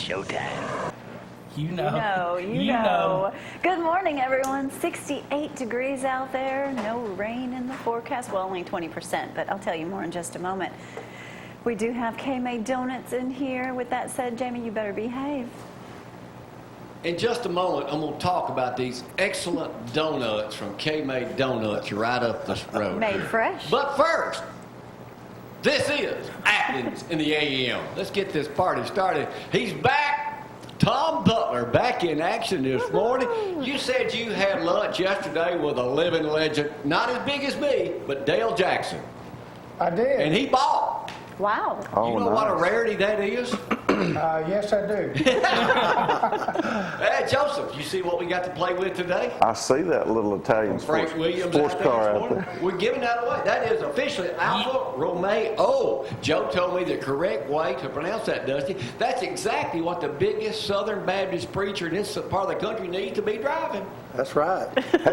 showtime. You know. Good morning, everyone. 68 degrees out there. No rain in the forecast. Well, only 20%, but I'll tell you more in just a moment. We do have K-Made Donuts in here. With that said, Jamie, you better behave. In just a moment, I'm going to talk about these excellent donuts from K-Made Donuts right up the road. Made fresh. But first, this is Athens in the AM. Let's get this party started. He's back. Tom Butler back in action this morning. You said you had lunch yesterday with a living legend, not as big as me, but Dale Jackson. I did. And he bought. Wow. You know what a rarity that is? Yes, I do. Hey, Joseph, you see what we got to play with today? I see that little Italian Frank Williams sports out there car this out morning. there. We're giving that away. That is officially Alfa Romeo. Joe told me the correct way to pronounce that, Dusty. That's exactly what the biggest Southern Baptist preacher in this part of the country needs to be driving. That's right.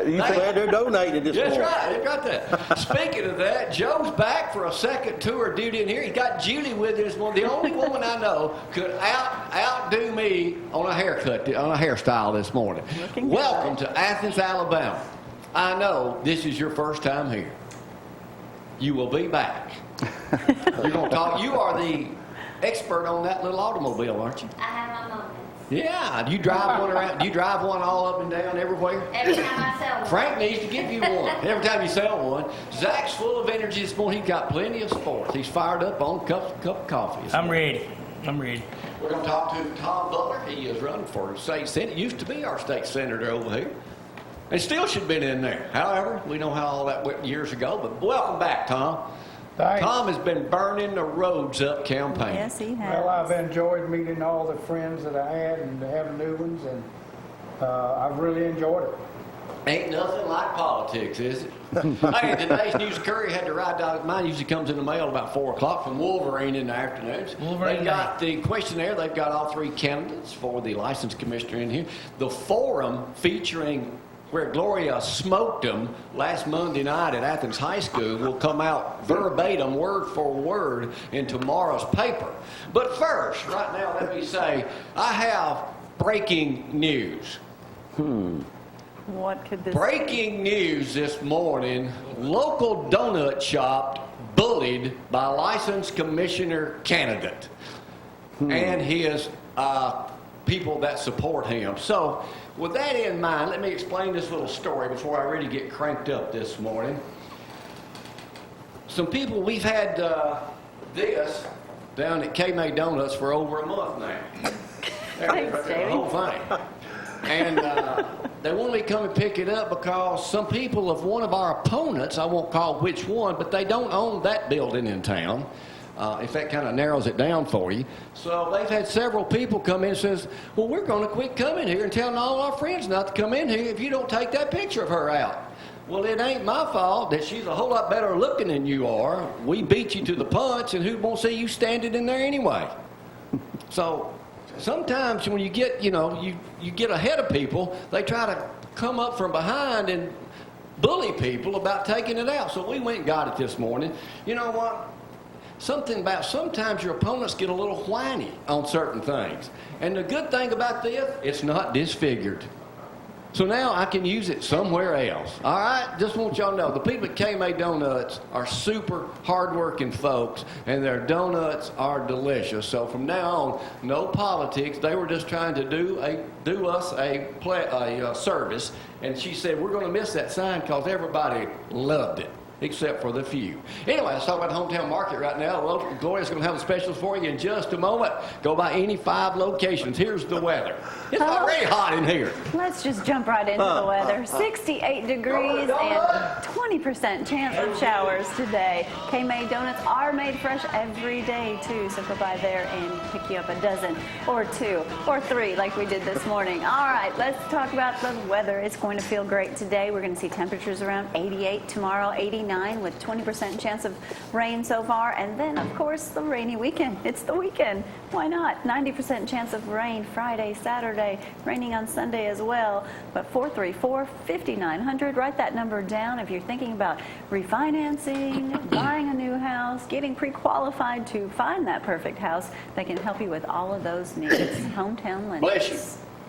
You glad they're donating this morning? That's right. They got that. Speaking of that, Joe's back for a second tour duty in here. He's got Julie with him this morning. The only woman I know could outdo me on a haircut, on a hairstyle this morning. Welcome to Athens, Alabama. I know this is your first time here. You will be back. You're going to talk. You are the expert on that little automobile, aren't you? I have my moments. Yeah. Do you drive one around? Do you drive one all up and down everywhere? Every time I sell one. Frank needs to give you one. Every time you sell one. Zack's full of energy this morning. He's got plenty of sports. He's fired up on a cup of coffee. I'm ready. We're going to talk to Tom Butler. He is running for state senate. Used to be our state senator over here. And still should have been in there. However, we know how all that went years ago. But welcome back, Tom. Thanks. Tom has been burning the roads up campaigning. Yes, he has. Well, I've enjoyed meeting all the friends that I had and having new ones, and I've really enjoyed it. Ain't nothing like politics, is it? Hey, today's News Curry had to ride down. Mine usually comes in the mail about 4 o'clock from Wolverine in the afternoons. They've got the questionnaire. They've got all 3 candidates for the license commissioner in here. The forum featuring where Gloria smoked them last Monday night at Athens High School will come out verbatim, word for word, in tomorrow's paper. But first, right now, let me say, I have breaking news. What could this Breaking news this morning, local donut shop bullied by license commissioner candidate and his people that support him. So with that in mind, let me explain this little story before I really get cranked up this morning. Some people, we've had this down at K-Made Donuts for over a month now. Thanks, The whole thing. And they wanted me to come and pick it up because some people of one of our opponents, I won't call which one, but they don't own that building in town. If that kind of narrows it down for you. So they've had several people come in and says, well, we're going to quit coming here and telling all our friends not to come in here if you don't take that picture of her out. Well, it ain't my fault that she's a whole lot better looking than you are. We beat you to the punch, and who won't see you standing in there anyway? So sometimes when you get, you get ahead of people, they try to come up from behind and bully people about taking it out. So we went and got it this morning. You know what? Something about sometimes your opponents get a little whiny on certain things. And the good thing about this, it's not disfigured. So now I can use it somewhere else. All right? Just want y'all to know, the people at K-Made Donuts are super hardworking folks, and their donuts are delicious. So from now on, no politics. They were just trying to do us a service. And she said, we're going to miss that sign because everybody loved it, except for the few. Anyway, let's talk about the hometown market right now. Gloria's going to have the specials for you in just a moment. Go by any 5 locations. Here's the weather. It's already hot in here. Let's just jump right into the weather. 68 degrees and 20% chance of showers today. K-Made Donuts are made fresh every day, too, so go by there and pick you up a dozen or 2 or 3 like we did this morning. All right, let's talk about the weather. It's going to feel great today. We're going to see temperatures around 88 tomorrow, 89 59 with 20% chance of rain so far. And then, of course, the rainy weekend. It's the weekend. Why not? 90% chance of rain Friday, Saturday, raining on Sunday as well. But 434-5900, write that number down if you're thinking about refinancing, buying a new house, getting pre-qualified to find that perfect house. They can help you with all of those needs. Hometown Lenders. Bless you.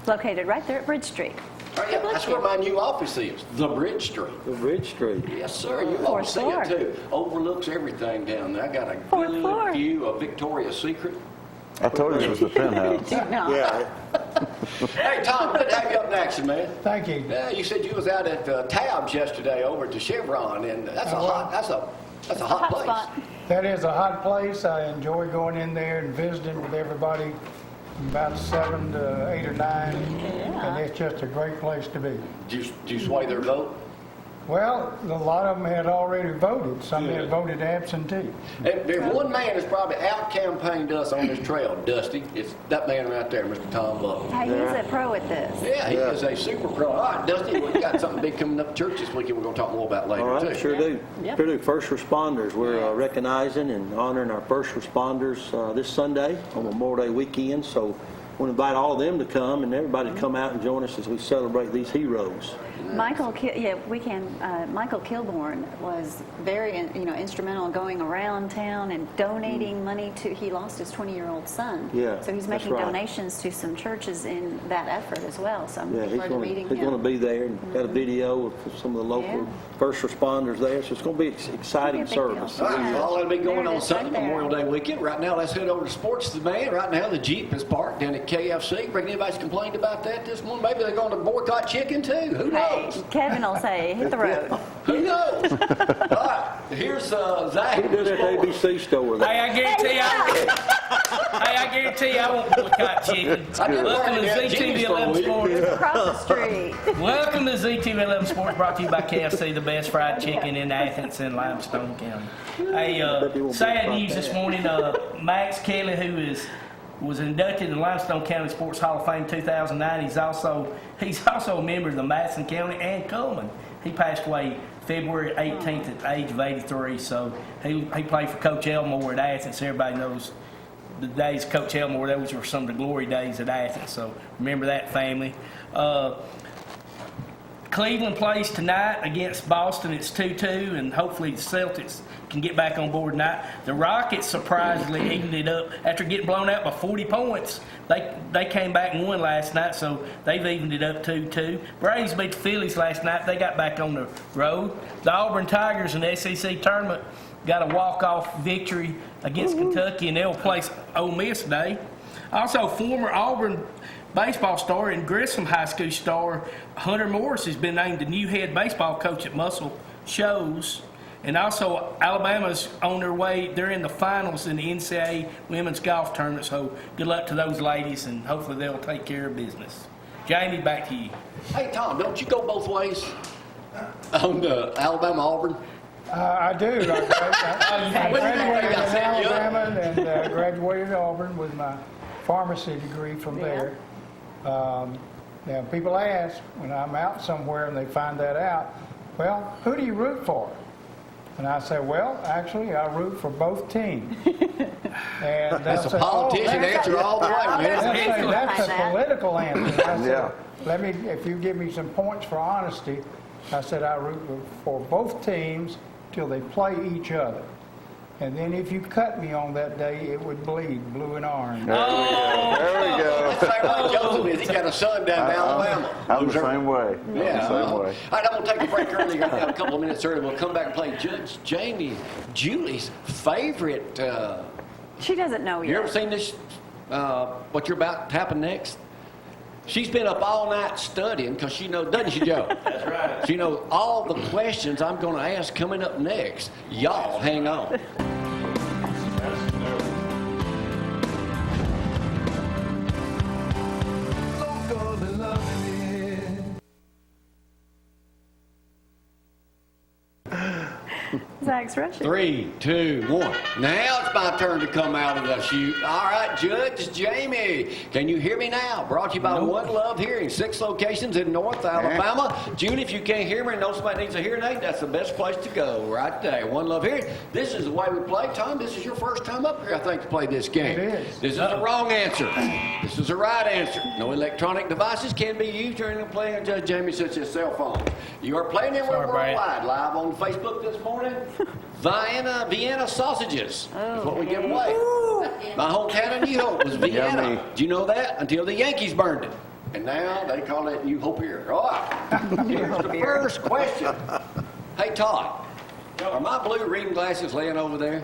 Located right there at Bridge Street. Oh, yeah, that's where my new office is, the Bridge Street. The Bridge Street. Yes, sir. You ought Fourth to see floor. it too. Overlooks everything down there. I got a Fourth good floor. view of Victoria's Secret. I told you it was the penthouse. No. Yeah. Hey, Tom, good to have you up in action, man. Thank you. Yeah, you said you was out at Tabs yesterday over at the Chevron, and that's a hot place. spot. That is a hot place. I enjoy going in there and visiting with everybody from about 7 to 8 or 9. Yeah. And it's just a great place to be. Do you sway their vote? Well, a lot of them had already voted. Some had voted absentee. And there's one man that's probably out-campaigned us on this trail, Dusty. It's that man right there, Mr. Tom Butler. Hey, he's a pro at this. Yeah, he is a super pro. All right, Dusty, we got something big coming up at church this weekend we're going to talk more about later, All too. right, sure do. Yep. Sure do. First responders. We're recognizing and honoring our first responders this Sunday on Memorial Day weekend. So I want to invite all of them to come and everybody to come out and join us as we celebrate these heroes. Michael Kilborn was very, instrumental in going around town and donating money to. He lost his 20-year-old son. Yeah, So he's that's making right. donations to some churches in that effort as well. So I'm Yeah, looking he's forward to meeting going him. to be there and got a video of some of the local Yeah. first responders there. So it's going to be an exciting It's gonna be a big service. deal. All right, well, that'll be going There it on is, Sunday, right there. Memorial Day weekend. Right now, let's head over to Sports Demand. Right now, the Jeep is parked down at KFC. Reckon anybody's complained about that this morning? Maybe they're going to boycott chicken, too. Who Hey, knows? Kevin will say, hit the road. Who knows? All right, here's Zack. He did at the ABC store there. Hey, I guarantee I won't boycott chicken. Welcome to ZTV 11 Sports. Across the street. Welcome to ZTV 11 Sports, brought to you by KFC, the best fried chicken in Athens and Limestone County. Hey, sad news this morning. Max Kelly, who was inducted in the Limestone County Sports Hall of Fame 2009. He's also a member of the Madison County and Cullman. He passed away February 18th at the age of 83. So he played for Coach Elmore at Athens. Everybody knows the days of Coach Elmore. Those were some of the glory days at Athens. So remember that, family. Cleveland plays tonight against Boston. It's 2-2, and hopefully the Celtics can get back on board tonight. The Rockets surprisingly evened it up after getting blown out by 40 points. They came back and won last night, so they've evened it up 2-2. Braves beat the Phillies last night. They got back on the road. The Auburn Tigers in the SEC tournament got a walk-off victory against Kentucky, and they'll play Ole Miss today. Also, former Auburn baseball star and Grissom High School star Hunter Morris has been named the new head baseball coach at Muscle Shoals. And also, Alabama's on their way. They're in the finals in the NCAA women's golf tournament. So good luck to those ladies, and hopefully they'll take care of business. Jamie, back to you. Hey, Tom, don't you go both ways on Alabama-Auburn? I do. I graduated I in said, yeah. Alabama and graduated at Auburn with my pharmacy degree from there. Now, people ask when I'm out somewhere and they find that out, well, who do you root for? And I say, well, actually, I root for both teams. And That's a say, politician answer all the way, man. That's a political answer. I said, Yeah. if you give me some points for honesty, I said I root for both teams till they play each other. And then if you cut me on that day, it would bleed blue and orange. There we go. That's like what Joseph is. He got a son down in Alabama. I'm the same way. Yeah. I'm the same way. All right, I'm going to take a break early. Got a couple of minutes early. We'll come back and play Judge Jamie, Julie's favorite. She doesn't know You yet. ever seen this, what you're about to happen next? She's been up all night studying because she knows, doesn't she, Joe? That's right. She knows all the questions I'm going to ask coming up next. Y'all hang on. Zack, quarterbacks rushing. 3, 2, 1. Now it's my turn to come out of the chute. All right, Judge Jamie, can you hear me now? Brought to you by One Love Hearing, 6 locations in North Alabama. Julie, if you can't hear me and know somebody needs a hearing aid, that's the best place to go right there. One Love Hearing. This is the way we play. Tom, this is your first time up here, I think, to play this game. It is. This is the wrong answer. This is the right answer. No electronic devices can be used during playing on Judge Jamie, such as cell phone. You are playing it Sorry, Brad. worldwide, live on Facebook this morning. Vienna sausages is what we give away. My hometown in New Hope was Vienna. Yummy. Did you know that? Until the Yankees burned it. And now they call it New Hope here. All right. Here's the first question. Hey, Todd, are my blue reading glasses laying over there?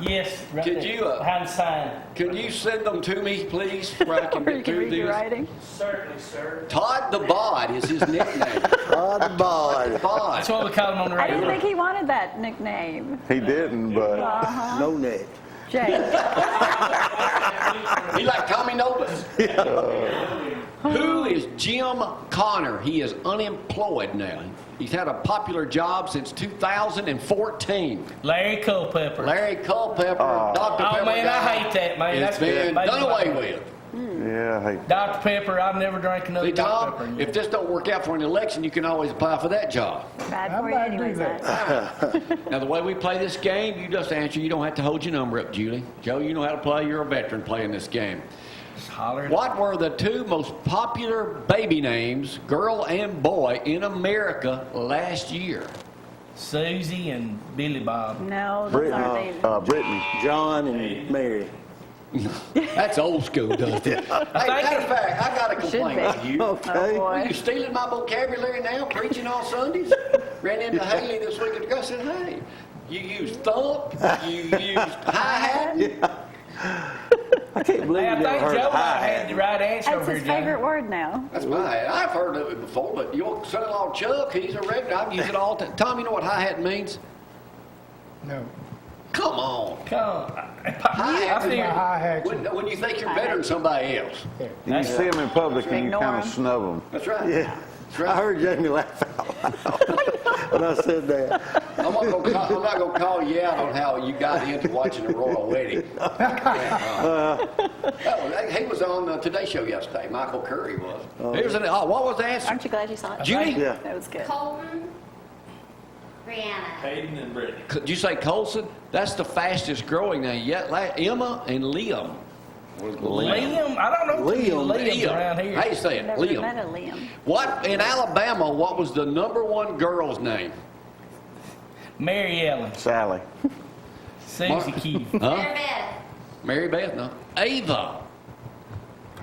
Yes, right Could there, you, behind the sign. Could you send them to me, please, where I can Where you get can through read your these? writing. Certainly, sir. Todd the Bod is his nickname. Todd Bod. Bod. That's what we call him on the I didn't radio. think he wanted that nickname. He didn't, but No neck. Jay. He like Tommy Novus. Who is Jim Connor? He is unemployed now. He's had a popular job since 2014. Larry Culpepper. Larry Culpepper, Dr. Pepper. Oh, man, guy. I hate that, man. It's That's been made done me away laugh. with. yeah, hey, Dr. Pepper, I've never drank another See, Dr. Tom, Pepper. if this don't work out for an election, you can always apply for that job. Bad How for you about I do anyways. that? Zach. Now, the way we play this game, you just answer. You don't have to hold your number up, Julie. Joe, you know how to play. You're a veteran playing this game. Just holler. What were the 2 most popular baby names, girl and boy, in America last year? Susie and Billy Bob. No, those aren't names. Brittany. John and Mary. That's old school, Dusty. Hey, matter of fact, I got a complaint Should with be. you. Oh, Okay. boy. Are you stealing my vocabulary now, preaching on Sundays? Ran into Haley this week and I said, hey, you used thump, you used hi-hat. I can't believe Hey, you I never think heard Joe of might hi-hat. have the right answer That's over his here, Johnny. favorite word now. That's my hat. I've heard of it before, but your son-in-law Chuck, he's a regular. I've used it all the time. Tom, you know what hi-hat means? No. Come on. Come. I Hi-hat is My figured. hi-hat. when you think you're better than somebody else. You see him in public and you Ignore kind of him. snub him. That's right. Yeah. That's right. I heard Jamie laugh out loud when I said that. I'm not gonna call you out on how you got into watching the royal wedding. He was on the Today Show yesterday. Michael Curry was. What was the answer? Aren't you glad you saw it? Judy? Yeah. That was good. Colton, Brianna. Hayden and Brittany. Did you say Colson? That's the fastest growing name yet. Emma and Liam. Liam? I don't know too many Liams around here. How you say it? Never met a Liam. Liam. What in Alabama? What was the #1 girl's name? Mary Ellen. Sally. Susie Keith. Huh? Mary Beth. Mary Beth? No. Ava.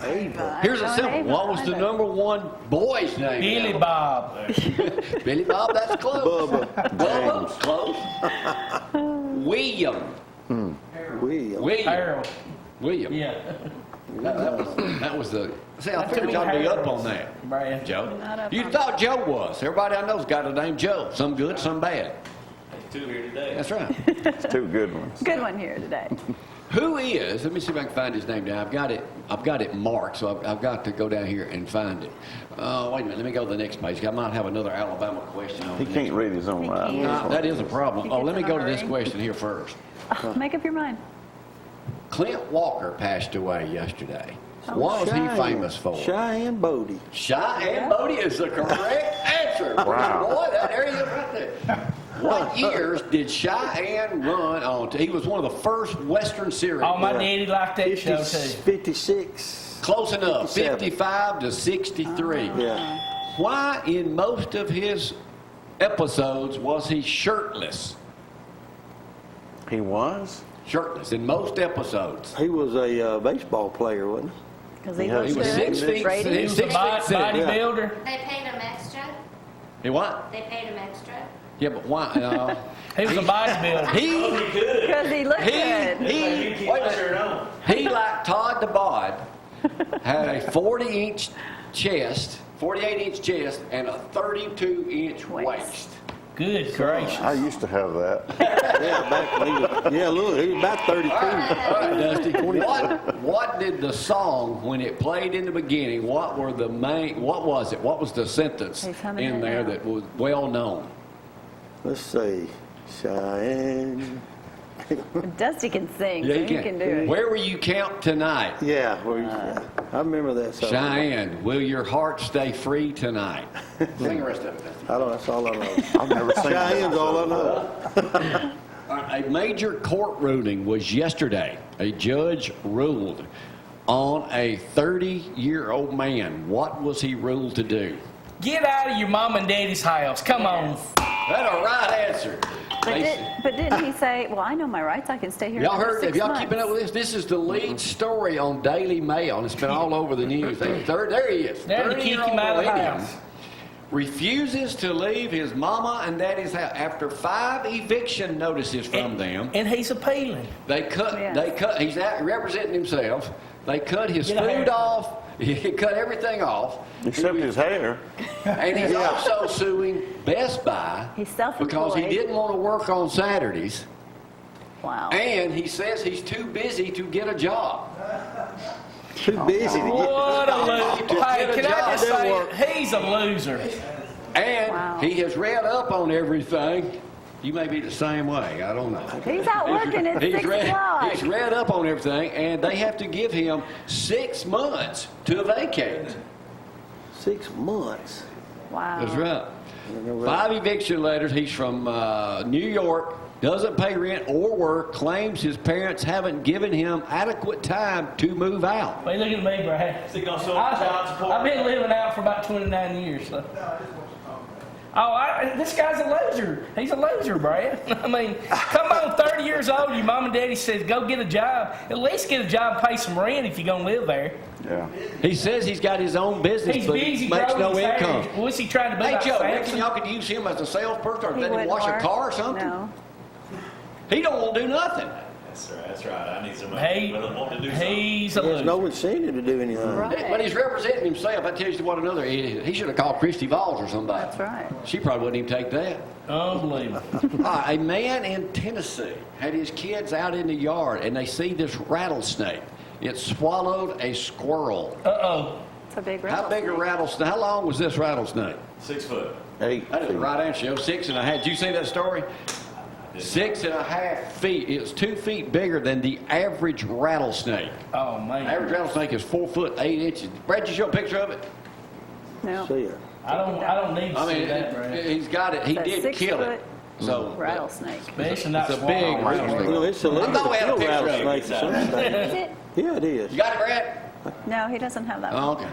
Ava. Here's a I don't simple. know What was the either. #1 boy's name? in Billy Alabama? Bob. Billy Bob. That's close. Bubba. Bubba. Close. William. William. William. Harold. William. Yeah. That was the. See, I figured y'all be up on that, Brad. Joe. Not up You on thought Joe was. Everybody I know's got a name Joe. Some good, some bad. Two here today. That's right. It's 2 good ones. Good one here today. Who is? Let me see if I can find his name down. I've got it marked, so I've got to go down here and find it. Wait a minute. Let me go to the next page. I might have another Alabama question on He the can't next read his own He writing. can't. one. That is a problem. He Oh, gets let me in go a to this hurry. question here first. Make up your mind. Clint Walker passed away yesterday. What was he famous for? Cheyenne Bodie. Cheyenne Bodie is the correct answer. Wow. Boy, that area is right there. What years did Cheyenne run on? He was one of the first Western series. Oh, my daddy liked that show 50, too. 56. Close enough. 57. 55 to 63. Yeah. Why in most of his episodes was he shirtless? He was? Shirtless in most episodes. He was a baseball player, wasn't he? Because he Yeah, looks He was good. 6 feet. Rated. He was a bodybuilder. They paid him extra. He what? They paid him extra. Yeah, but why? He was a bodybuilder. He Because he looked good. wait a minute. He, like Todd the Bod, had a 40-inch chest, 48-inch chest, and a 32-inch Waist. waist. Good gracious. I used to have that. Yeah, back when he was, yeah, look, he was about 32. All right, Dusty. What did the song, when it played in the beginning, what was the sentence He's humming in it there now. that was well known? Let's see. Cheyenne. Dusty can sing, Yeah, so you he can do it. Where will you camp tonight? Yeah, I remember that song. Cheyenne, will your heart stay free tonight? Sing the rest of it. I don't. That's all I know. I've never seen that. Cheyenne's all I know. A major court ruling was yesterday. A judge ruled on a 30-year-old man. What was he ruled to do? Get out of your mom and daddy's house. Come on. That's a right answer. But didn't he say, well, I know my rights, I can stay here Y'all for heard? 6 Have y'all months. keeping up with this? This is the lead story on Daily Mail, and it's been all over the news. There he is. They had to kick him out of the 30-year-old house. refuses to leave his mama and daddy's house after 5 eviction notices from them. And he's appealing. They cut. Yes. They cut. He's out representing himself. They cut his Get a food haircut. off. He cut everything off. Except his hair. And he's also suing Best Buy He's self-employed. because he didn't want to work on Saturdays. Wow. And he says he's too busy to get a job. Too busy to get. What a loser. Hey, Get a can I job. just That say, work. he's a loser. And Wow. he has read up on everything. You may be the same way. I don't know. He's out working at 6 o'clock. He's read up on everything, and they have to give him 6 months to vacate. 6 months. Wow. That's right. 5 eviction letters. He's from New York. Doesn't pay rent or work. Claims his parents haven't given him adequate time to move out. Hey, look at me, Brad. Is he gonna show up child support? I've been living out for about 29 years. So. This guy's a loser. He's a loser, Brad. I mean, come on, 30 years old, your mom and daddy says, go get a job. At least get a job, pay some rent if you're going to live there. Yeah. He says he's got his own business, He's but busy he makes growing no his income. hair. What's he trying to be Hey, like Joe, Samson? reckon y'all could use him as a salesperson or He let him wouldn't wash a work. car or something? No. He don't want to do nothing. That's right. I need somebody that want to do something. He's a There's loser. no incentive to do anything. Right. But he's representing himself. I tell you what, another idiot. He should have called Christy Valls or somebody. That's right. She probably wouldn't even take that. Unbelievable. A man in Tennessee had his kids out in the yard, and they see this rattlesnake. It swallowed a squirrel. Uh-oh. It's a big How big a rattlesnake. rattlesnake? How long was this rattlesnake? 6 foot. 8 That is the feet. right answer, Joe. 6.5. Did you see that story? 6.5 feet. It's 2 feet bigger than the average rattlesnake. Oh, The man. average rattlesnake is 4 foot 8 inches. Brad, you show a picture of it? No. See it. I don't need to I see mean, that, Brad. he's got it. He It's a did 6 kill it. foot So rattlesnake. Especially not it's a big swallowing. rattlesnake. You know, it's illegal I thought we to had a kill picture of it. rattlesnakes in some states. Is it? Yeah, it is. You got it, Brad? No, he doesn't have that one. Oh, okay.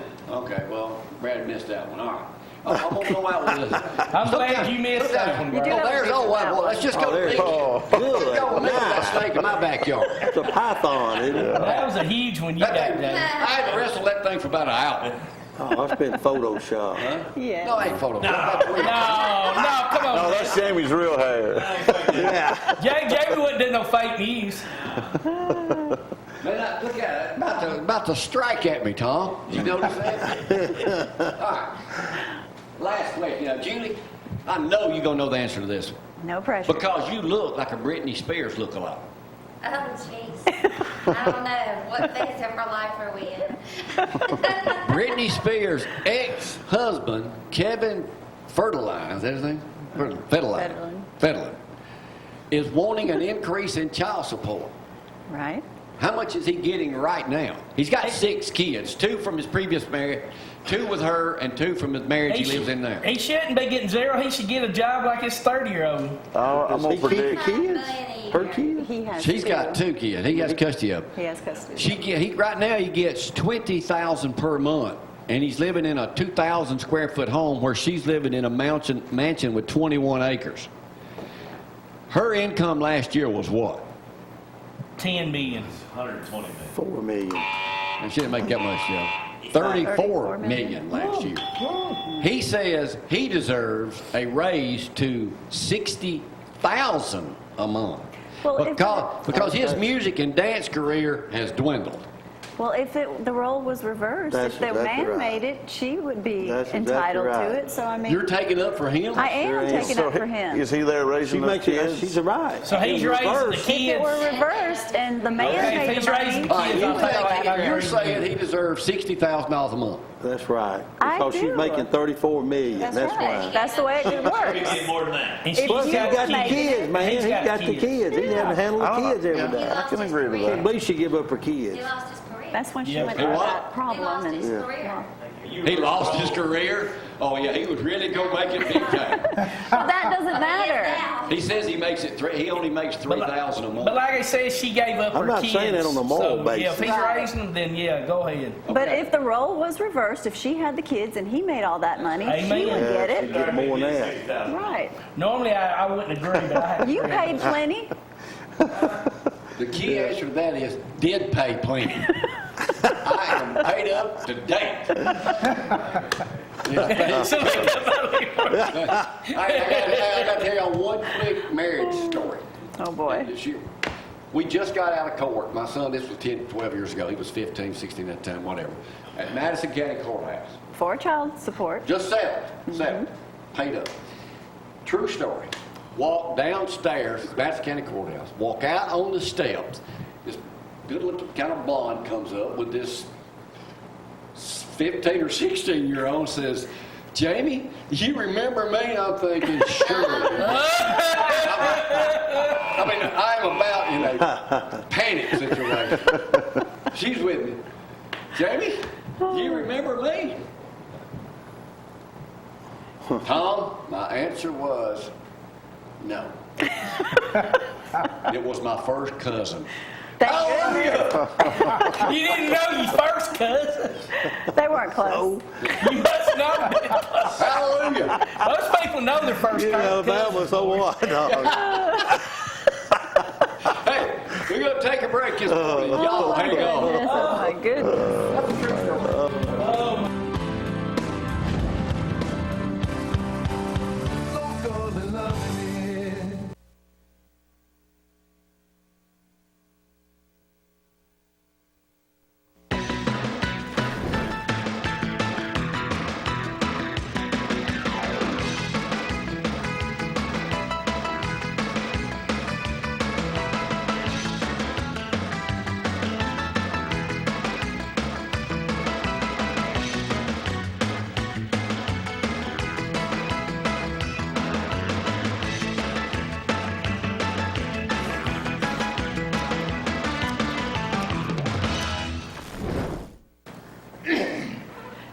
Okay. Well, Brad missed that one. All right. I'm gonna go out with this. I'm glad you missed that one, You do Brad. have Oh, there's a oh, picture of well, that let's just go. Oh, there- Let's oh, go good. look at that snake in my backyard. It's a python, isn't it? That was a huge one you That got thing, there. I had to wrestle that thing for about an hour. Oh, it's been photoshopped. Yeah. No, I ain't photo. No, come on. No, that's Jamie's real hair. Yeah. Jamie wouldn't do no fake news. Man, look at it. About to strike at me, Tom. You notice that? All right. Last question. Now, Julie, I know you're going to know the answer to this one. No pressure. Because you look like a Britney Spears look-alike. Oh, jeez. I don't know. What phase of her life are we in? Britney Spears' ex-husband, Kevin Federline, is that his name? Federline. Is wanting an increase in child support. Right? How much is he getting right now? He's got 6 kids, 2 from his previous marriage, 2 with her, and 2 from his marriage he lives in there. He shouldn't be getting 0. He should get a job like his 30-year-old. I'm Does gonna he keep the predict. kids? Her kids? He has She's two. got 2 kids. He has custody of them. He has custody. He right now he gets $20,000 per month, and he's living in a 2,000 square foot home where she's living in a mansion with 21 acres. Her income last year was what? 10 million. 120 million. 4 million. And she didn't make that much, Joe. 34 million last year. He says he deserves a raise to 60,000 a month Well, if- because his music and dance career has dwindled. Well, if the role was reversed, That's if the exactly man right. made it, she would be That's exactly entitled right. to it. So I mean, You're taking up for him? I am is. taking up for him. Is he there She raising those makes it, kids? she's right. So he's raising the Reversed. If it kids. were reversed and the man Okay, if made he's the raising money, kids, she I'll would take go it. after You're him. saying he deserves $60,000 a month. That's right. I Because she's do. making 34 million. That's That's right. why. That's the way it We works. get more than that. And If Plus, you he's got the made kids, it, man. he's He's got got the kids. kids. He's having to handle the kids every He day. lost can his agree with career. At least she give up her kids. He lost his career. That's when she Yeah. went He through what? that He problem. lost And his career. He lost his career? Oh, yeah, he would really go make it big time. But that doesn't matter. He says he makes it, he only makes $3,000 a month. But like I said, she gave up I'm her not kids. saying that on a moral so, yeah, if basis. he's Right. raising them, then yeah, go ahead. But Okay. if the role was reversed, if she had the kids and he made all that money, she Amen. would Yeah, get she'd it. get more than that. $60,000. Right. Normally, I wouldn't agree, but I have to You agree. paid plenty. The key answer to that is, did pay plenty. I am paid up to date. Yeah. So, I got to tell you one quick marriage story. Oh boy. This year. We just got out of court. My son, this was 10, 12 years ago. He was 15, 16 at the time, whatever. At Madison County Courthouse. For child support. Just settled. Paid up. True story. Walk downstairs at Madison County Courthouse. Walk out on the steps. This good looking kind of blonde comes up with this 15 or 16-year-old, says, "Jamie, you remember me?" I'm thinking, surely. I mean, I'm about in a panic situation. She's with me. "Jamie, you remember me?" Tom, my answer was no. It was my first cousin. you didn't know your first cousin. They weren't close. You must know it. Hallelujah. Most people know their first You know, cousin. Alabama, so what? dog? Hey, we're going to take a break this morning. Y'all hang on. Oh my goodness.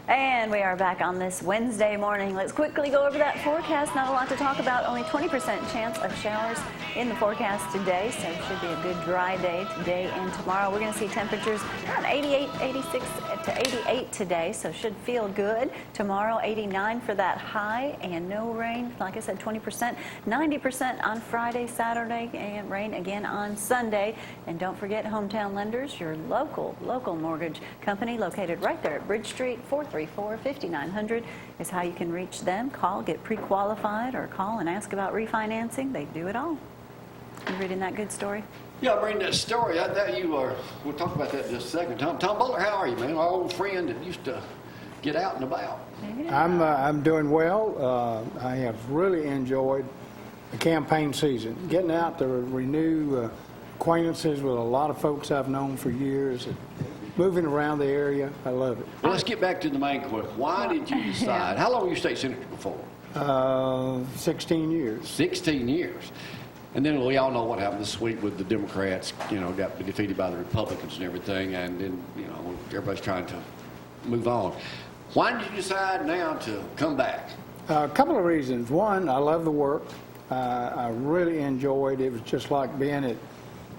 And we are back on this Wednesday morning. Let's quickly go over that forecast. Not a lot to talk about. Only 20% chance of showers in the forecast today. So it should be a good dry day today and tomorrow. We're going to see temperatures around 88, 86 to 88 today. So should feel good. Tomorrow, 89 for that high and no rain. Like I said, 20%, 90% on Friday, Saturday, and rain again on Sunday. And don't forget Hometown Lenders, your local mortgage company located right there at Bridge Street, 434-5900 is how you can reach them. Call, get pre-qualified, or call and ask about refinancing. They do it all. You reading that good story? Yeah, I bring that story. We'll talk about that in just a second. Tom Butler, how are you, man? Our old friend that used to get out and about. I'm doing well. I have really enjoyed the campaign season. Getting out to renew acquaintances with a lot of folks I've known for years. Moving around the area, I love it. Well, let's get back to the main question. Why did you decide? How long were you state senator before? 16 years. 16 years. And then we all know what happened this week with the Democrats, got defeated by the Republicans and everything, and then, everybody's trying to move on. Why did you decide now to come back? A couple of reasons. One, I love the work. I really enjoyed it. It was just like being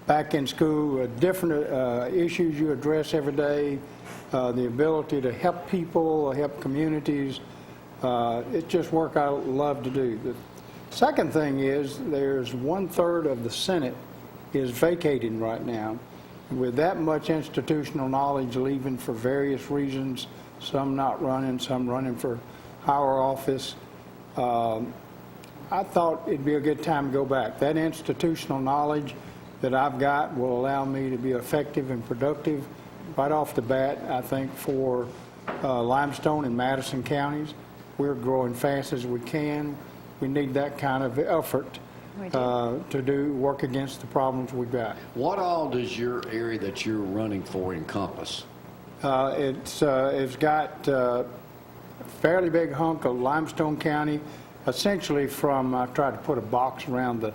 back in school, different issues you address every day, the ability to help people, help communities. It's just work I love to do. The second thing is there's 1/3 of the Senate is vacating right now. With that much institutional knowledge leaving for various reasons, some not running, some running for higher office, I thought it'd be a good time to go back. That institutional knowledge that I've got will allow me to be effective and productive right off the bat, I think for Limestone and Madison counties, we're growing fast as we can. We need that kind of effort We do. to work against the problems we've got. What all does your area that you're running for encompass? It's got a fairly big hunk of Limestone County, essentially from, I tried to put a box around the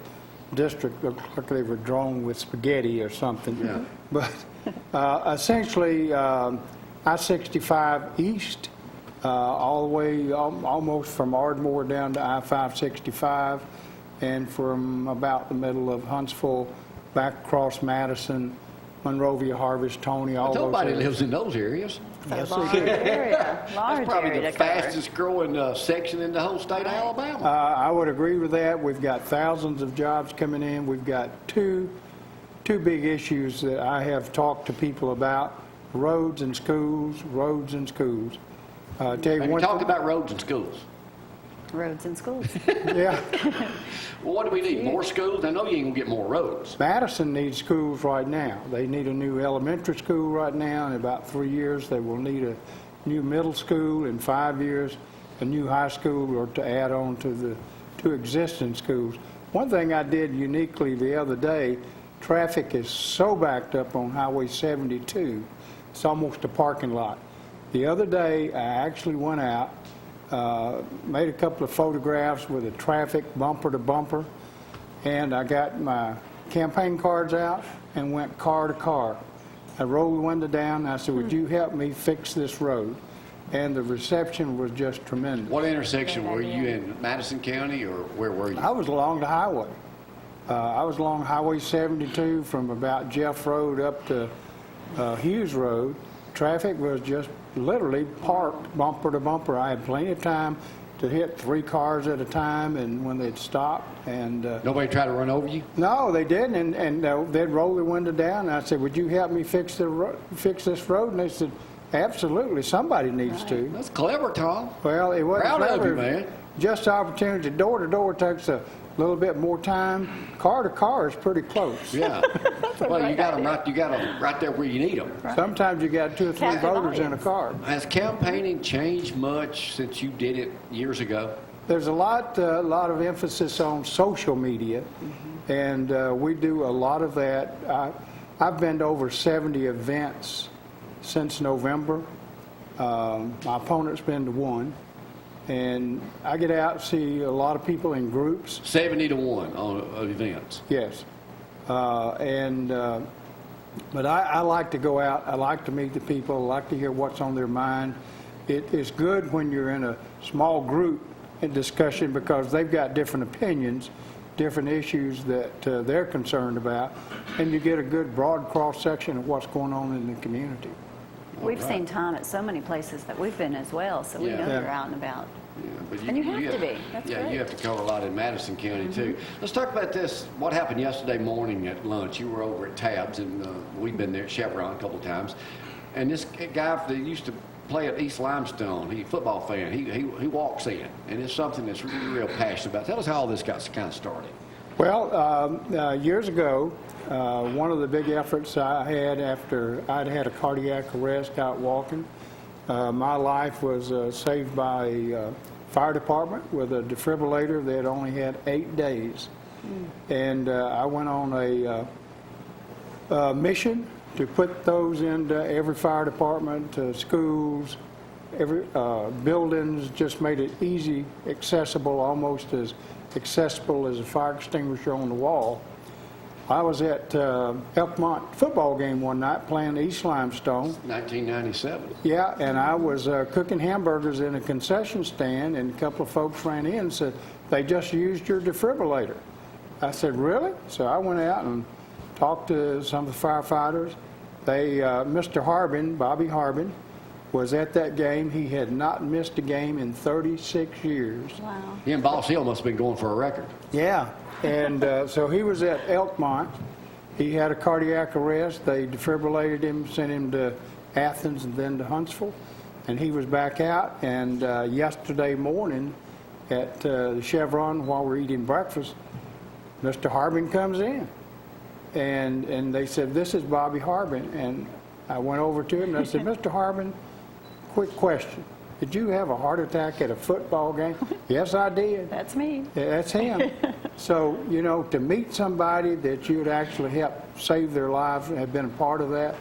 district, looked like they were drawn with spaghetti or something. Yeah. But essentially, I-65 east, all the way almost from Ardmore down to I-565, and from about the middle of Huntsville back across Madison, Monrovia, Harvest, Tony, all those Nobody areas. lives in those areas. It's a large area, large That's probably area the to cover. fastest growing section in the whole state of Alabama. I would agree with that. We've got thousands of jobs coming in. We've got two big issues that I have talked to people about: roads and schools, roads and schools. Tell you And you one talked thing- about roads and schools. Roads and schools. yeah, Well, what do we need? More schools? I know you ain't gonna get more roads. Madison needs schools right now. They need a new elementary school right now. In about 3 years, they will need a new middle school. In 5 years, a new high school, or to add on to the two existing schools. One thing I did uniquely the other day, traffic is so backed up on Highway 72, it's almost a parking lot. The other day, I actually went out, made a couple of photographs with the traffic bumper to bumper, and I got my campaign cards out and went car to car. I rolled the window down and I said, would you help me fix this road? And the reception was just tremendous. What intersection were you in? Madison County, or where were you? I was along the highway. I was along Highway 72 from about Jeff Road up to Hughes Road. Traffic was just literally parked bumper to bumper. I had plenty of time to hit 3 cars at a time, and when they'd stop, and Nobody tried to run over you? no, they didn't, and they'd roll the window down, and I said, would you help me fix this road? And they said, absolutely, somebody needs to. That's clever, Tom. Well, it wasn't Proud of clever. you, man. Just opportunity. Door to door takes a little bit more time. Car to car is pretty close. Yeah. Well, you got them right there where you need them. Sometimes you got 2 or 3 Captive voters in a audience. car. Has campaigning changed much since you did it years ago? There's a lot of emphasis on social media, and we do a lot of that. I've been to over 70 events since November. My opponent's been to 1. And I get out and see a lot of people in groups. 70 to 1 on events. Yes. But I like to go out. I like to meet the people. I like to hear what's on their mind. It is good when you're in a small group in discussion because they've got different opinions, different issues that they're concerned about, and you get a good broad cross-section of what's going on in the community. We've seen Tom at so many places that we've been as well, so we Yeah. know Yeah. you're out and about. Yeah, but And you have to be. That's yeah, great. Mm-hmm. you have to cover a lot in Madison County, too. Let's talk about this. What happened yesterday morning at lunch? You were over at Tabs, and we've been there at Chevron a couple of times. And this guy that used to play at East Limestone, he's a football fan, he walks in, and it's something that's really real passionate about. Tell us how all this got kind of started. Well, years ago, one of the big efforts I had after I'd had a cardiac arrest out walking, my life was saved by a fire department with a defibrillator that only had 8 days. And I went on a mission to put those into every fire department, schools, every buildings, just made it easy, accessible, almost as accessible as a fire extinguisher on the wall. I was at Elkmont football game one night playing East Limestone. 1997. Yeah, and I was cooking hamburgers in a concession stand, and a couple of folks ran in and said, they just used your defibrillator. I said, really? So I went out and talked to some of the firefighters. Mr. Harbin, Bobby Harbin, was at that game. He had not missed a game in 36 years. Wow. He and Boss Hill must have been going for a record. Yeah, and so he was at Elkmont. He had a cardiac arrest. They defibrillated him, sent him to Athens and then to Huntsville, and he was back out. And yesterday morning at the Chevron, while we're eating breakfast, Mr. Harbin comes in, and they said, this is Bobby Harbin. And I went over to him and I said, Mr. Harbin, quick question. Did you have a heart attack at a football game? Yes, I did. That's me. Yeah, that's him. So, to meet somebody that you'd actually help save their lives and have been a part of that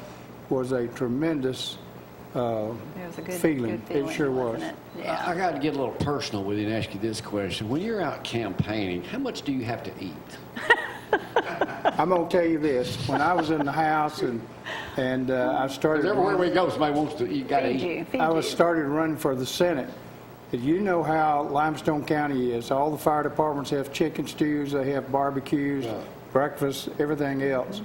was a tremendous It was a good feeling. Good feeling. It sure was. wasn't it? Yeah. I got to get a little personal with you and ask you this question. When you're out campaigning, how much do you have to eat? I'm going to tell you this. When I was in the House and I started... Everywhere we go, somebody wants to eat, got to Feed eat. you. Feed I was you. started running for the Senate. Did you know how Limestone County is? All the fire departments have chicken stews, they have barbecues, breakfast, everything else.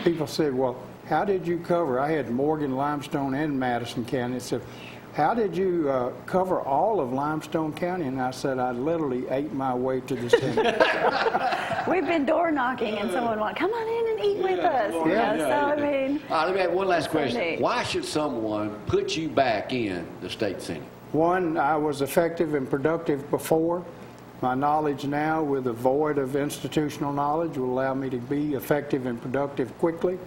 People said, well, how did you cover? I had Morgan, Limestone, and Madison County. They said, how did you cover all of Limestone County? And I said, I literally ate my way to the Senate. We've been door knocking and someone went, come on in and eat with us. So, I mean. All right, let me have one last question. neat. Why should someone put you back in the state Senate? One, I was effective and productive before. My knowledge now, with a void of institutional knowledge, will allow me to be effective and productive quickly.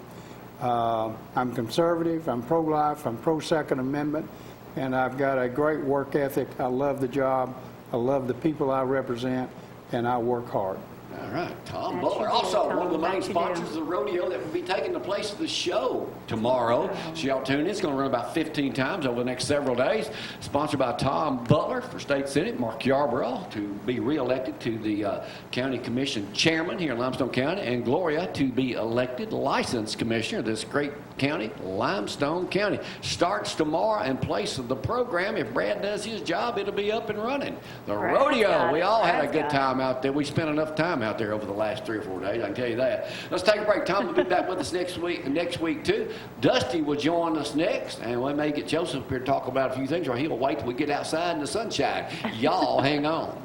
I'm conservative, I'm pro-life, I'm pro-Second Amendment, and I've got a great work ethic. I love the job, I love the people I represent, and I work hard. All right, Tom That Butler, you do, also Tom, one of the main that you sponsors do. of the rodeo that will be taking the place of the show tomorrow. So y'all tune in. It's going to run about 15 times over the next several days. Sponsored by Tom Butler for State Senate, Mark Yarborough to be reelected to the County Commission Chairman here in Limestone County, and Gloria to be elected License Commissioner of this great county, Limestone County. Starts tomorrow in place of the program. If Brad does his job, it'll be up and running. The Brad's rodeo, got we it. all had a Brad's good got it. time out there. We spent enough time out there over the last 3 or 4 days, I can tell you that. Let's take a break. Tom will be back with us next week too. Dusty will join us next, and we may get Joseph here to talk about a few things, or he'll wait till we get outside in the sunshine. Y'all hang on.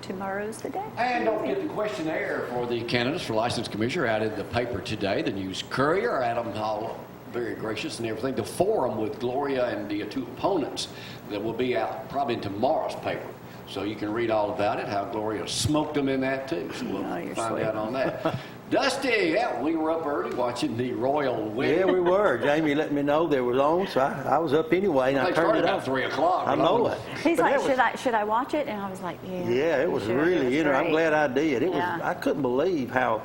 Tomorrow's the day. And don't forget the questionnaire for the candidates for License Commissioner out in the paper today. The News Courier, Adam Hall, very gracious and everything. The forum with Gloria and the two opponents that will be out probably in tomorrow's paper. So you can read all about it, how Gloria smoked them in that too. So we'll find out on that. Dusty, yeah, we were up early watching the Royal Wedding. Yeah, we were. Jamie let me know there was on, so I was up anyway, and I They turned started it about on. 3 o'clock. I know it. He's But like, that was- should I watch it? And I was like, yeah. Yeah, it was Sure, really, it was I'm great. glad I did. It was. Yeah. I couldn't believe how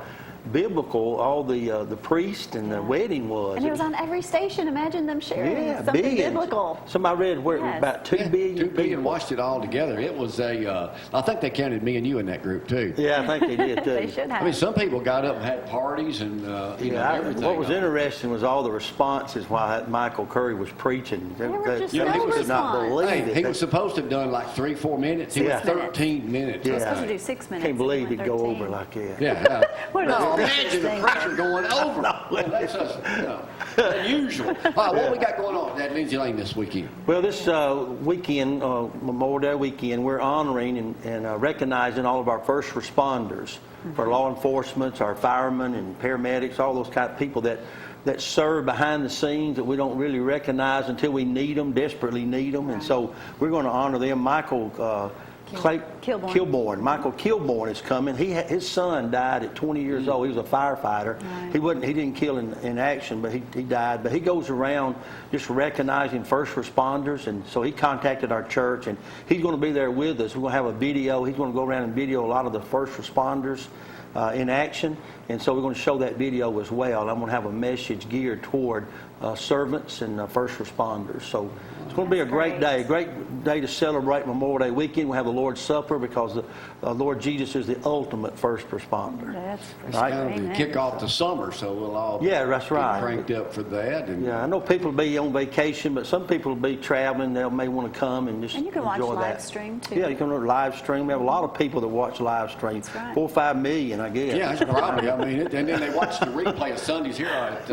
biblical all the priest and the wedding was. And it was on every station. Imagine them sharing Yeah, something billions. biblical. Somebody read where it was Yes. about 2 billion 2 billion people. watched it all together. It was I think they counted me and you in that group too. Yeah, I think they did too. They should have. I mean, some people got up and had parties and everything. What was on it. interesting was all the responses while Michael Curry was preaching. There were just You no could not response. believe Hey, it. he was supposed to have done like 3-4 minutes. He Yeah. was 13 minutes. Yeah. He was supposed to do 6 minutes. Can't believe He he'd went go 13. over like that. Yeah. What No, an imagine the interesting- pressure going over. Well, that's just, unusual. All right, what we got going on at Lindsay Lane this weekend? Well, this weekend, Memorial Day weekend, we're honoring and recognizing all of our first responders, for law enforcement, our firemen and paramedics, all those kind of people that serve behind the scenes that we don't really recognize until we need them, desperately need them. And so we're going to honor them. Michael Kilborn. Michael Kilborn is coming. His son died at 20 years old. He was a firefighter. Right. He didn't kill in action, but he died. But he goes around just recognizing first responders, and so he contacted our church, and he's going to be there with us. We're going to have a video. He's going to go around and video a lot of the first responders in action, and so we're going to show that video as well. I'm going to have a message geared toward servants and first responders. So it's going to be a great day to celebrate Memorial Day weekend. We'll have the Lord's Supper because the Lord Jesus is the ultimate first responder. That's It's Right. kind of Amen. to kick off the summer, so we'll all Yeah, that's get right. cranked up for that. And Yeah, I know people will be on vacation, but some people will be traveling. They may want to come and just And you can watch enjoy live that. stream, too. Yeah, you can live stream. We have a lot of people that watch live stream. That's right. 4 or 5 million, I guess. yeah, that's probably. I mean, and then they watch the replay of Sundays here at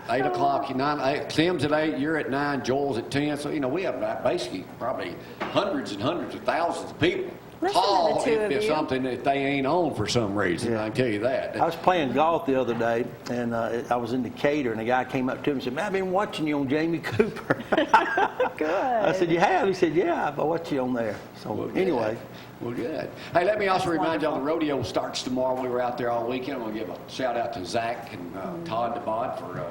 8 o'clock. 9, Tim's at 8, you're at 9, Joel's at 10. So we have basically probably hundreds and hundreds of thousands of people Listen to call the two if of it's you. something that they ain't on for some reason. Yeah. I can tell you that. I was playing golf the other day, and I was in Decatur, and a guy came up to me and said, "Man, I've been watching you on Jamie Cooper." Good. I said, "You have?" He said, "Yeah, I watch you on there." So Well, anyway, Well, good. Hey, let me also That's remind you all the wonderful. rodeo starts tomorrow. We were out there all weekend. I want to give a shout out to Zack and Todd DeBod for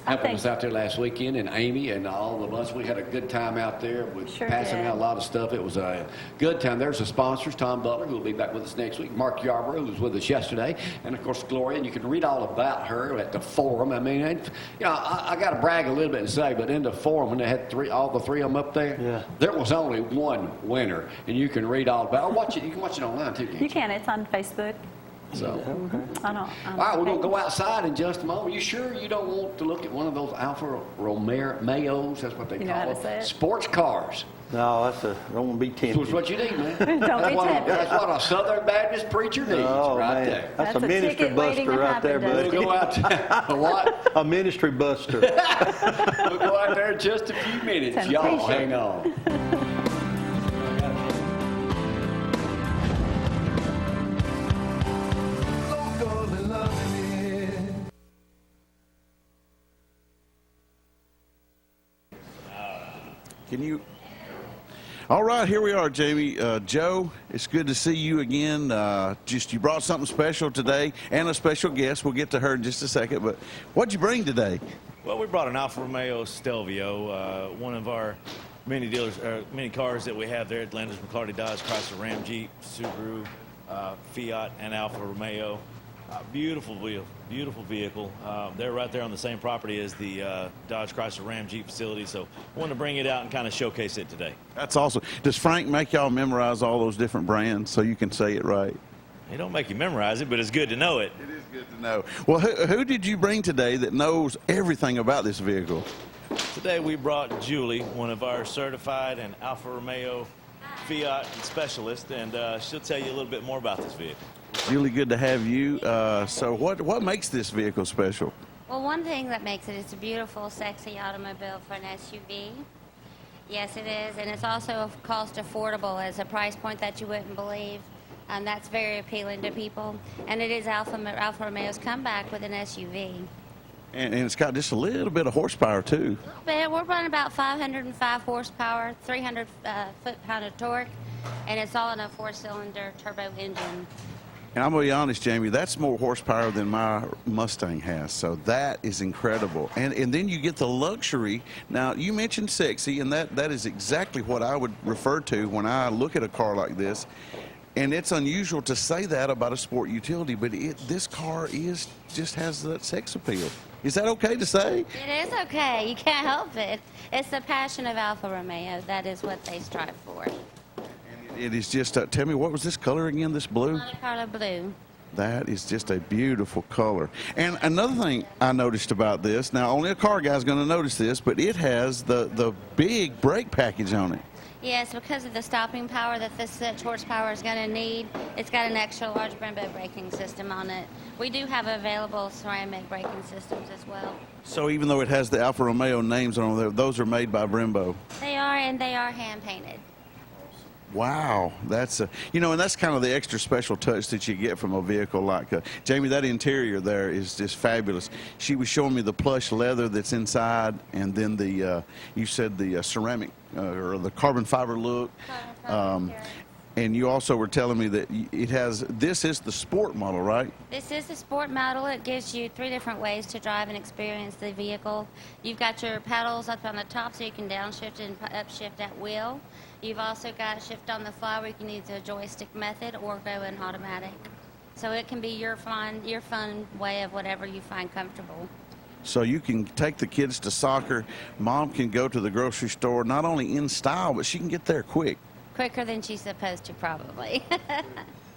helping think- us out there last weekend, and Amy and all of us. We had a good time out there with Sure passing did. out a lot of stuff. It was a good time. There's the sponsors, Tom Butler, who will be back with us next week, Mark Yarborough, who was with us yesterday, and of course Gloria. And you can read all about her at the forum. I mean, I got to brag a little bit and say, but in the forum when they had all the three of them up there, Yeah. there was only one winner, and you can read all about. Or watch it. You can watch it online too. Can't You can. It's on Facebook. So. I don't. All right, we're going to go outside in just a moment. You sure you don't want to look at one of those Alfa Romeos? That's what they You know how call to say them. it? Sports cars. no, I don't want to be That's tempted. what you need, man. Don't that's, be what tempted. that's what a Southern Baptist preacher needs Oh right man, there. that's a That's a ministry ticket waiting buster to right there, happen, buddy. We'll go out to what? A ministry buster. We'll go out there in just a few minutes. Y'all Temptation. hang on. Can you? All right, here we are, Jamie. Joe, it's good to see you again. You brought something special today and a special guest. We'll get to her in just a second. But what'd you bring today? Well, we brought an Alfa Romeo Stelvio, one of our many cars that we have there at Landers McClarty Dodge, Chrysler, Ram, Jeep, Subaru, Fiat, and Alfa Romeo. Beautiful vehicle. They're right there on the same property as the Dodge Chrysler Ram Jeep facility, so I wanted to bring it out and kind of showcase it today. That's awesome. Does Frank make y'all memorize all those different brands so you can say it right? They don't make you memorize it, but it's good to know it. It is good to know. Well, who did you bring today that knows everything about this vehicle? Today we brought Julie, one of our certified and Alfa Romeo Fiat specialists, and she'll tell you a little bit more about this vehicle. Really good to have you. So what makes this vehicle special? Well, one thing that makes it, it's a beautiful, sexy automobile for an SUV. Yes, it is, and it's also cost affordable as a price point that you wouldn't believe. That's very appealing to people. And it is Alfa Romeo's comeback with an SUV. And it's got just a little bit of horsepower, too. We're running about 505 horsepower, 300 foot-pound of torque, and it's all in a four-cylinder turbo engine. And I'm going to be honest, Jamie, that's more horsepower than my Mustang has. So that is incredible. And then you get the luxury. Now, you mentioned sexy, and that is exactly what I would refer to when I look at a car like this. And it's unusual to say that about a sport utility, but this car just has that sex appeal. Is that okay to say? It is okay. You can't help it. It's the passion of Alfa Romeo. That is what they strive for. It is just, tell me, what was this color again, this blue? Monte Carlo blue. That is just a beautiful color. And another thing I noticed about this, now only a car guy's going to notice this, but it has the big brake package on it. Yes, because of the stopping power that this horsepower is going to need, it's got an extra large Brembo braking system on it. We do have available ceramic braking systems as well. So even though it has the Alfa Romeo names on there, those are made by Brembo. They are, and they are hand painted. Wow, that's and that's kind of the extra special touch that you get from a vehicle like Jamie. That interior there is just fabulous. She was showing me the plush leather that's inside, and then you said the ceramic or the carbon fiber look. And you also were telling me that this is the sport model, right? This is the sport model. It gives you 3 different ways to drive and experience the vehicle. You've got your pedals up on the top so you can downshift and upshift at will. You've also got shift on the fly where you can use the joystick method or go in automatic. So it can be your fun way of whatever you find comfortable. So you can take the kids to soccer. Mom can go to the grocery store, not only in style, but she can get there quick. Quicker than she's supposed to, probably.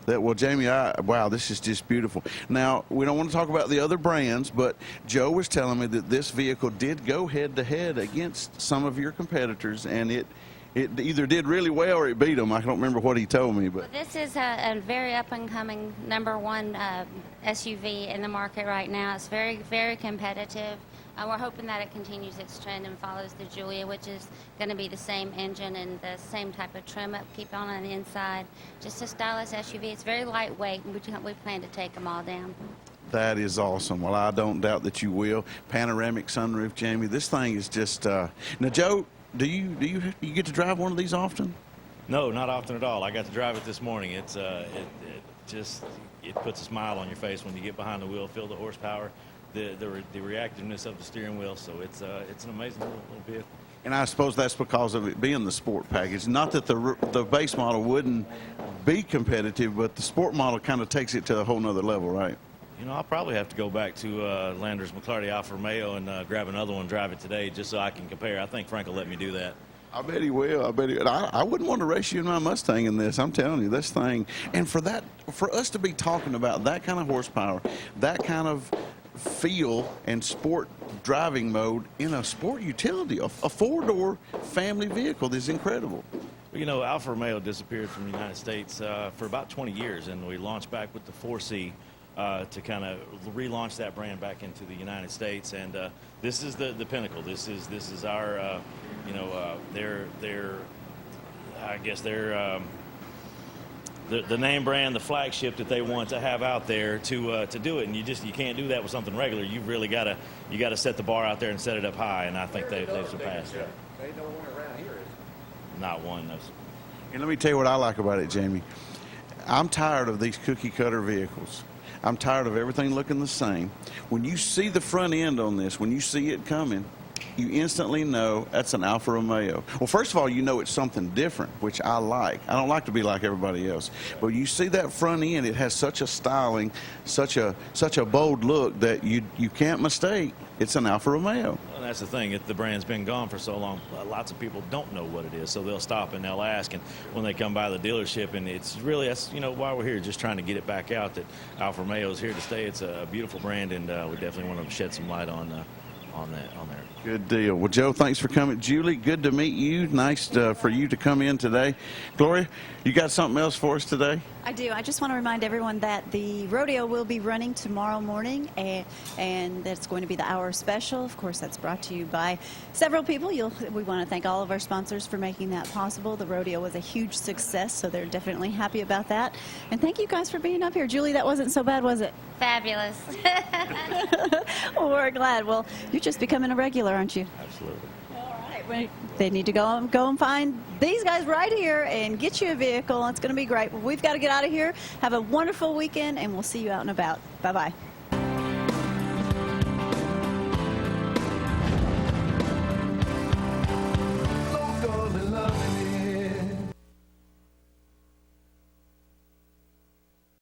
Well, Jamie, wow, this is just beautiful. Now, we don't want to talk about the other brands, but Joe was telling me that this vehicle did go head-to-head against some of your competitors, and it either did really well or it beat them. I don't remember what he told me. But This is a very up-and-coming #1 SUV in the market right now. It's very, very competitive. We're hoping that it continues its trend and follows the Julia, which is going to be the same engine and the same type of trim upkeep on the inside. Just a stylish SUV. It's very lightweight, and we plan to take them all down. That is awesome. Well, I don't doubt that you will. Panoramic sunroof, Jamie. This thing is just. Now, Joe, do you get to drive one of these often? No, not often at all. I got to drive it this morning. It's it puts a smile on your face when you get behind the wheel, feel the horsepower, the reactiveness of the steering wheel. So it's an amazing little vehicle. And I suppose that's because of it being the sport package. Not that the base model wouldn't be competitive, but the sport model kind of takes it to a whole nother level, right? You know, I'll probably have to go back to Landers McClarty Alfa Romeo and grab another one, drive it today, just so I can compare. I think Frank will let me do that. I bet he will. I bet he. I wouldn't want to race you in my Mustang in this. I'm telling you, this thing. And for us to be talking about that kind of horsepower, that kind of feel and sport driving mode in a sport utility, a four-door family vehicle is incredible. You know, Alfa Romeo disappeared from the United States for about 20 years, and we launched back with the 4C to kind of relaunch that brand back into the United States. And this is the pinnacle. This is our, I guess they're the name brand, the flagship that they want to have out there to do it. And you can't do that with something regular. You've really got to set the bar out there and set it up high. And I think they've surpassed it. They don't want it around here, is it? Not one. No. And let me tell you what I like about it, Jamie. I'm tired of these cookie cutter vehicles. I'm tired of everything looking the same. When you see the front end on this, when you see it coming, you instantly know that's an Alfa Romeo. Well, first of all, you know it's something different, which I like. I don't like to be like everybody else. But you see that front end, it has such a styling, such a bold look that you can't mistake. It's an Alfa Romeo. And that's the thing. The brand's been gone for so long, lots of people don't know what it is, so they'll stop and they'll ask. And when they come by the dealership, and that's why we're here, just trying to get it back out that Alfa Romeo is here to stay. It's a beautiful brand, and we definitely want to shed some light on there. Good deal. Well, Joe, thanks for coming. Julie, good to meet you. Nice for you to come in today. Gloria, you got something else for us today? I do. I just want to remind everyone that the rodeo will be running tomorrow morning, and that's going to be the hour special. Of course, that's brought to you by several people. We want to thank all of our sponsors for making that possible. The rodeo was a huge success, so they're definitely happy about that. And thank you guys for being up here. Julie, that wasn't so bad, was it? Fabulous. Well, we're glad. Well, you're just becoming a regular, aren't you? Absolutely. All right. They need to go and find these guys right here and get you a vehicle. It's going to be great. Well, we've got to get out of here. Have a wonderful weekend, and we'll see you out and about. Bye-bye.